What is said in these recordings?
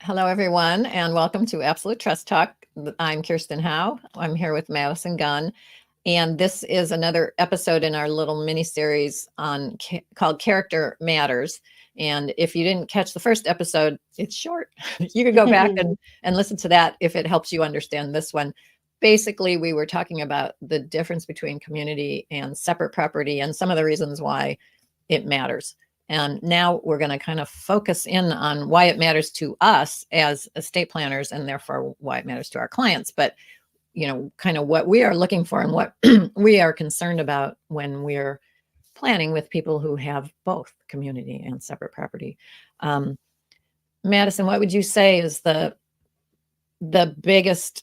Hello, everyone, and welcome to Absolute Trust Talk. I'm Kirsten Howe. I'm here with Madison Gunn, and this is another episode in our little mini series on called Character Matters. And if you didn't catch the first episode, it's short. You can go back and listen to that if it helps you understand this one. Basically, we were talking about the difference between community and separate property and some of the reasons why it matters. And now we're going to kind of focus in on why it matters to us as estate planners and therefore why it matters to our clients. But, kind of what we are looking for and what we are concerned about when we're planning with people who have both community and separate property. Madison, what would you say is the biggest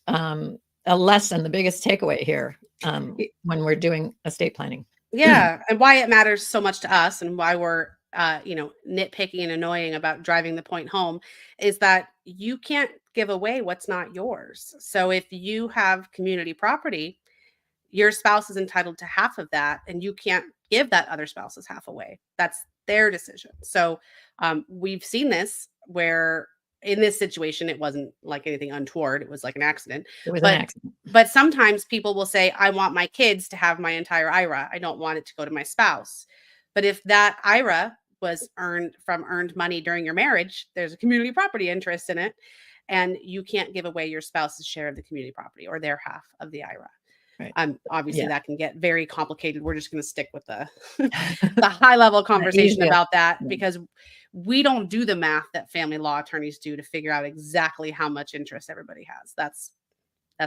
lesson, the biggest takeaway here when we're doing estate planning? Yeah, and why it matters so much to us and why we're nitpicky and annoying about driving the point home is that you can't give away what's not yours. So if you have community property, your spouse is entitled to half of that, and you can't give that other spouse's half away. That's their decision. So we've seen this where in this situation, it wasn't like anything untoward. It was like an accident. It was an accident. But sometimes people will say, I want my kids to have my entire IRA. I don't want it to go to my spouse. But if that IRA was earned from earned money during your marriage, there's a community property interest in it. And you can't give away your spouse's share of the community property or their half of the IRA. Right. Obviously, that can get very complicated. We're just going to stick with the high level conversation about that because we don't do the math that family law attorneys do to figure out exactly how much interest everybody has. That's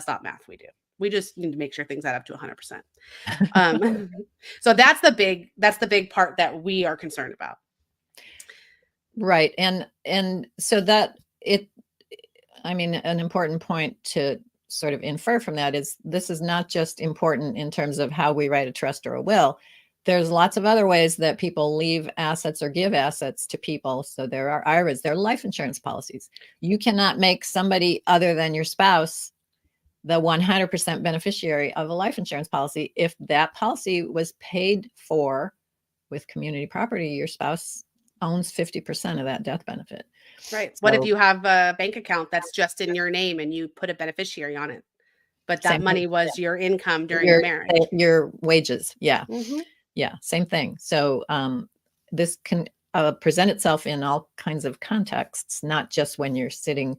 not math we do. We just need to make sure things add up to 100%. So that's the big part that we are concerned about. Right. And so that an important point to sort of infer from that is this is not just important in terms of how we write a trust or a will. There's lots of other ways that people leave assets or give assets to people. So there are IRAs, there are life insurance policies. You cannot make somebody other than your spouse the 100% beneficiary of a life insurance policy. If that policy was paid for with community property, your spouse owns 50% of that death benefit. Right. So, what if you have a bank account that's just in your name and you put a beneficiary on it, but that money was your income during your marriage? Your wages. Yeah. Mm-hmm. Yeah. Same thing. So this can present itself in all kinds of contexts, not just when you're sitting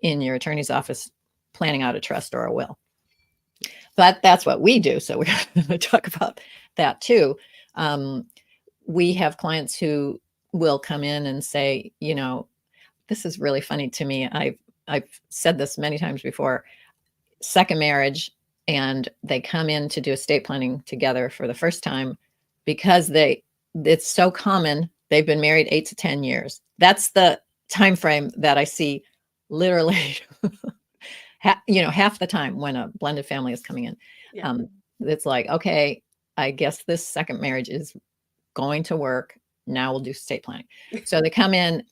in your attorney's office planning out a trust or a will. But that's what we do. So we're going to talk about that too. We have clients who will come in and say, this is really funny to me. I've said this many times before. Second marriage, and they come in to do estate planning together for the first time because it's so common. They've been married 8 to 10 years. That's the time frame that I see literally half the time when a blended family is coming in. Yeah. It's like, okay, I guess this second marriage is going to work. Now we'll do estate planning. So they come in,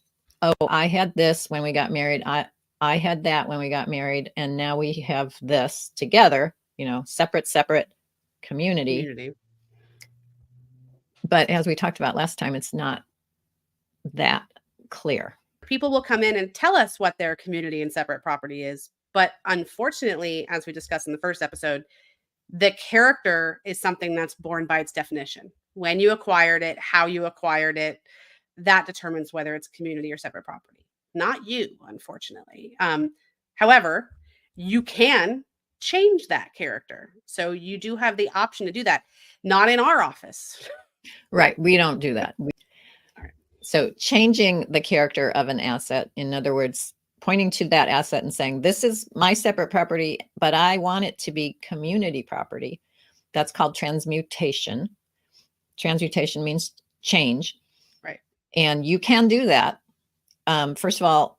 oh, I had this when we got married. I had that when we got married. And now we have this together, separate community. But as we talked about last time, it's not that clear. People will come in and tell us what their community and separate property is. But unfortunately, as we discussed in the first episode, the character is something that's born by its definition. When you acquired it, how you acquired it, that determines whether it's community or separate property. Not you, unfortunately. However, you can change that character. So you do have the option to do that. Not in our office. Right. We don't do that. So changing the character of an asset, in other words, pointing to that asset and saying, this is my separate property, but I want it to be community property. That's called transmutation. Transmutation means change. Right. And you can do that. First of all,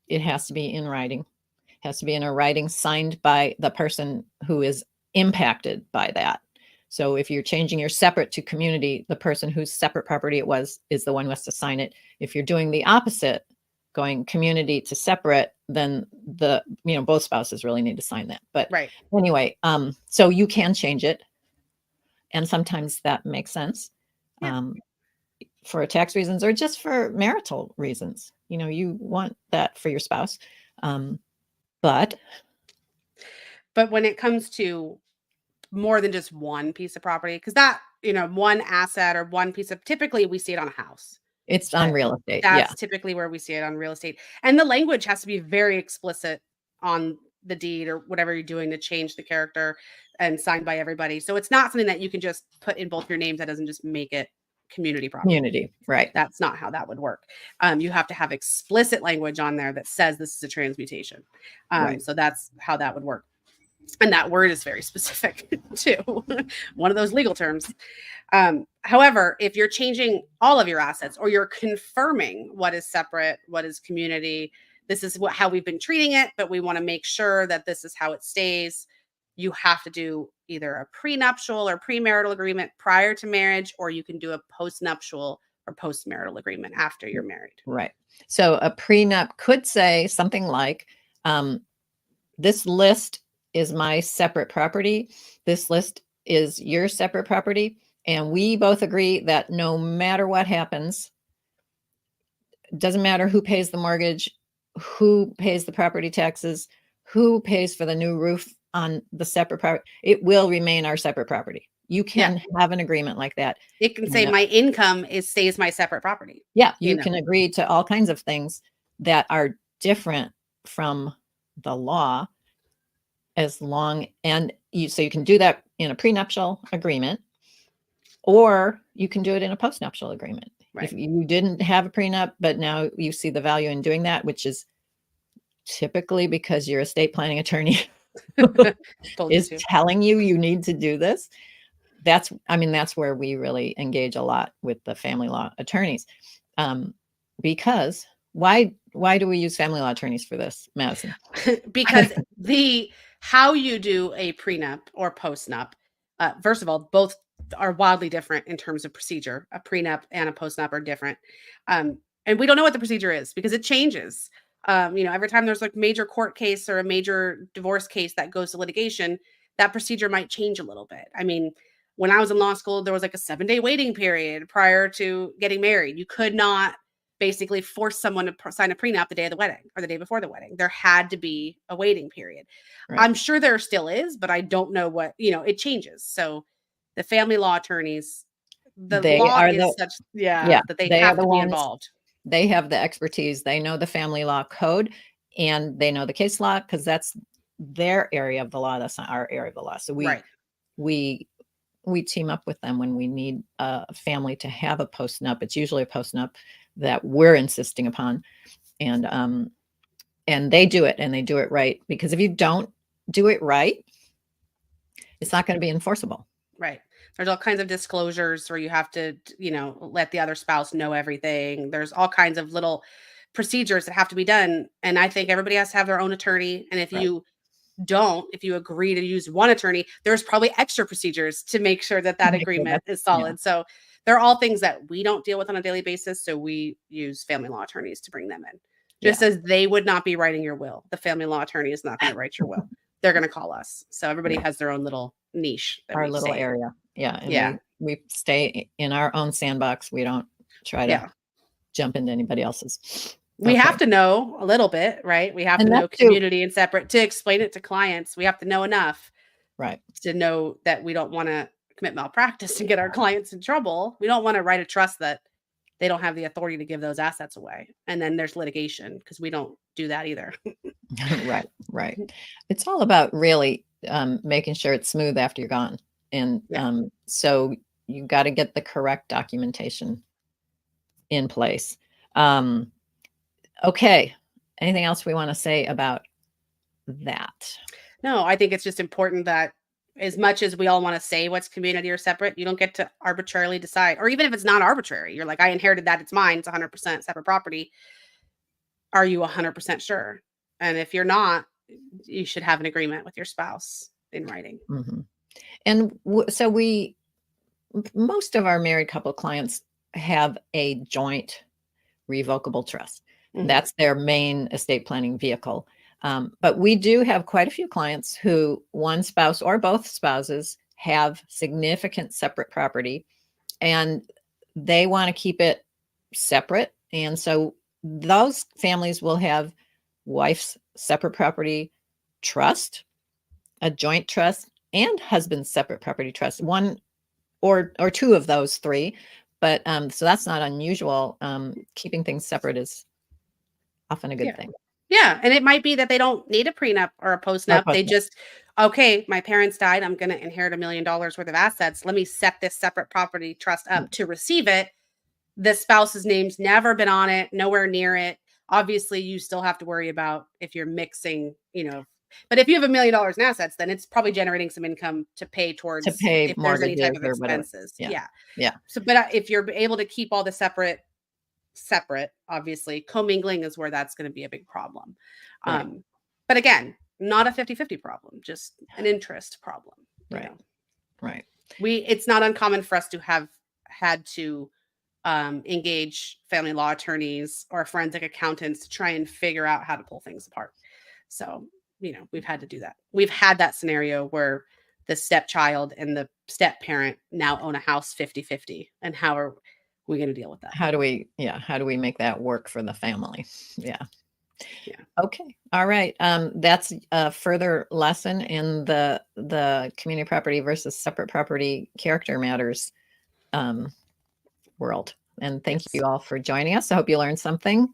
it has to be in writing. It has to be in a writing signed by the person who is impacted by that. So if you're changing your separate to community, the person whose separate property it was is the one who has to sign it. If you're doing the opposite, going community to separate, then both spouses really need to sign that. But right. Anyway, so you can change it. And sometimes that makes sense for tax reasons or just for marital reasons. you want that for your spouse. But when it comes to more than just one piece of property, because that, one asset or one piece of, typically we see it on a house. it's on real estate. That's typically where we see it on real estate. And the language has to be very explicit on the deed or whatever you're doing to change the character and signed by everybody. So it's not something that you can just put in both your names. That doesn't just make it community property. Community, right. That's not how that would work. You have to have explicit language on there that says this is a transmutation. Right. So that's how that would work. And that word is very specific too. One of those legal terms. However, if you're changing all of your assets or you're confirming what is separate, what is community, this is how we've been treating it, but we want to make sure that this is how it stays. You have to do either a prenuptial or premarital agreement prior to marriage, or you can do a postnuptial or postmarital agreement after you're married. Right. So a prenup could say something like, this list is my separate property. This list is your separate property. And we both agree that no matter what happens, it doesn't matter who pays the mortgage, who pays the property taxes, who pays for the new roof on the separate property, it will remain our separate property. You can have an agreement like that. It can say my income stays my separate property. Yeah, you can agree to all kinds of things that are different from the law, as long, and so you can do that in a prenuptial agreement, or you can do it in a postnuptial agreement. Right. If you didn't have a prenup, but now you see the value in doing that, which typically because your estate planning attorney is telling you need to do this. That's where we really engage a lot with the family law attorneys. Because why do we use family law attorneys for this, Madison? Because how you do a prenup or postnup, first of all, both are wildly different in terms of procedure. A prenup and a postnup are different. And we don't know what the procedure is because it changes. Every time there's like major court case or a major divorce case that goes to litigation, that procedure might change a little bit. I mean, when I was in law school, there was like a 7-day waiting period prior to getting married. You could not basically force someone to sign a prenup the day of the wedding or the day before the wedding. There had to be a waiting period. Right. I'm sure there still is, but I don't know what, it changes. So the family law attorneys, that they have to be involved. They have the expertise. They know the family law code and they know the case law because that's their area of the law. That's not our area of the law. So we team up with them when we need a family to have a postnup. It's usually a postnup that we're insisting upon, and they do it, and they do it right. Because if you don't do it right, it's not going to be enforceable. Right. There's all kinds of disclosures where you have to, let the other spouse know everything. There's all kinds of little procedures that have to be done, and I think everybody has to have their own attorney. And if if you agree to use one attorney, there's probably extra procedures to make sure that agreement is solid. Yeah. So they're all things that we don't deal with on a daily basis. So we use family law attorneys to bring them in. Just as they would not be writing your will. The family law attorney is not going to write your will. They're going to call us. So everybody has their own little niche. Our little area. Yeah. And we stay in our own sandbox. We don't try to jump into anybody else's. We have to know a little bit, right? We have to know community and separate to explain it to clients. We have to know enough, right, to know that we don't want to commit malpractice and get our clients in trouble. We don't want to write a trust that they don't have the authority to give those assets away. And then there's litigation because we don't do that either. Right. It's all about really making sure it's smooth after you're gone. And so you got to get the correct documentation in place. Okay. Anything else we want to say about that? No, I think it's just important that as much as we all want to say what's community or separate, you don't get to arbitrarily decide. Or even if it's not arbitrary, you're like, I inherited that, it's mine, it's 100% separate property. Are you 100% sure? And if you're not, you should have an agreement with your spouse in writing. Mm-hmm. And so most of our married couple clients have a joint revocable trust. Mm-hmm. That's their main estate planning vehicle. But we do have quite a few clients who one spouse or both spouses have significant separate property and they want to keep it separate. And so those families will have wife's separate property trust, a joint trust, and husband's separate property trust, one or two of those three. But so that's not unusual. Keeping things separate is often a good thing. Yeah. And it might be that they don't need a prenup or a postnup. They just, okay, my parents died. I'm going to inherit $1 million worth of assets. Let me set this separate property trust up to receive it. The spouse's name's never been on it, nowhere near it. Obviously, you still have to worry about if you're mixing, but if you have $1 million in assets, then it's probably generating some income to pay towards if there's any type of expenses. Yeah. So, but if you're able to keep all the separate, obviously commingling is where that's going to be a big problem. Right. But again, not a 50-50 problem, just an interest problem. Right. It's not uncommon for us to have had to engage family law attorneys or forensic accountants to try and figure out how to pull things apart. So, we've had to do that. We've had that scenario where the stepchild and the step parent now own a house 50-50. And how are we going to deal with that? How do we make that work for the family? Yeah. Okay. All right. That's a further lesson in the community property versus separate property character matters world. And thank you all for joining us. I hope you learned something.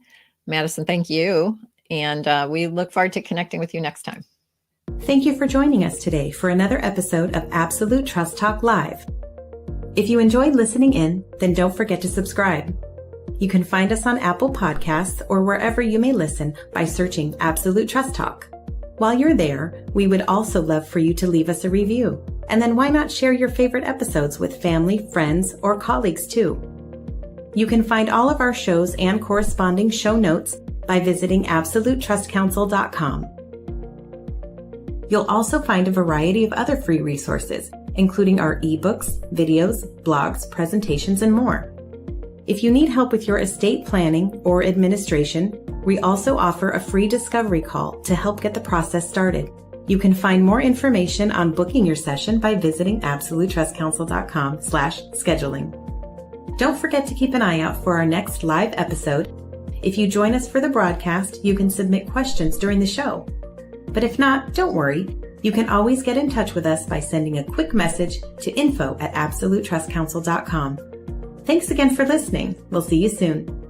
Madison, thank you. And we look forward to connecting with you next time. Thank you for joining us today for another episode of Absolute Trust Talk Live. If you enjoyed listening in, then don't forget to subscribe. You can find us on Apple Podcasts or wherever you may listen by searching Absolute Trust Talk. While you're there, we would also love for you to leave us a review. And then why not share your favorite episodes with family, friends, or colleagues too? You can find all of our shows and corresponding show notes by visiting absolutetrustcouncil.com. You'll also find a variety of other free resources, including our ebooks, videos, blogs, presentations, and more. If you need help with your estate planning or administration, we also offer a free discovery call to help get the process started. You can find more information on booking your session by visiting absolutetrustcouncil.com/scheduling. Don't forget to keep an eye out for our next live episode. If you join us for the broadcast, you can submit questions during the show. But if not, don't worry. You can always get in touch with us by sending a quick message to info@absolutetrustcouncil.com. Thanks again for listening. We'll see you soon.